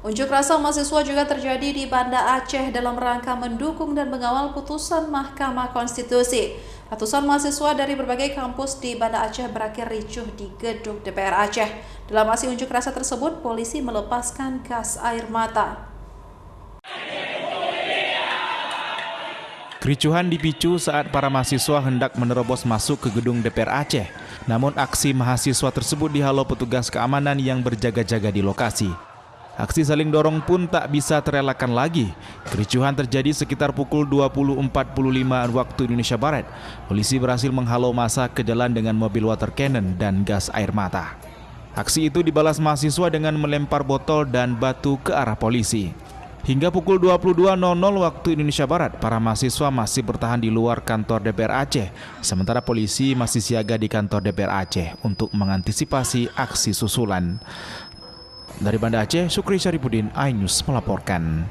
Unjuk rasa mahasiswa juga terjadi di Banda Aceh dalam rangka mendukung dan mengawal putusan Mahkamah Konstitusi. Ratusan mahasiswa dari berbagai kampus di Banda Aceh berakhir ricuh di gedung DPR Aceh. Dalam aksi unjuk rasa tersebut, polisi melepaskan gas air mata. Kericuhan dipicu saat para mahasiswa hendak menerobos masuk ke gedung DPR Aceh. Namun aksi mahasiswa tersebut dihalau petugas keamanan yang berjaga-jaga di lokasi. Aksi saling dorong pun tak bisa terelakkan lagi. Kericuhan terjadi sekitar pukul 20.45 waktu Indonesia Barat. Polisi berhasil menghalau massa ke jalan dengan mobil water cannon dan gas air mata. Aksi itu dibalas mahasiswa dengan melempar botol dan batu ke arah polisi. Hingga pukul 22.00 waktu Indonesia Barat, para mahasiswa masih bertahan di luar kantor DPR Aceh, sementara polisi masih siaga di kantor DPR Aceh untuk mengantisipasi aksi susulan. Dari Banda Aceh, Sukri Syarifuddin, iNews melaporkan.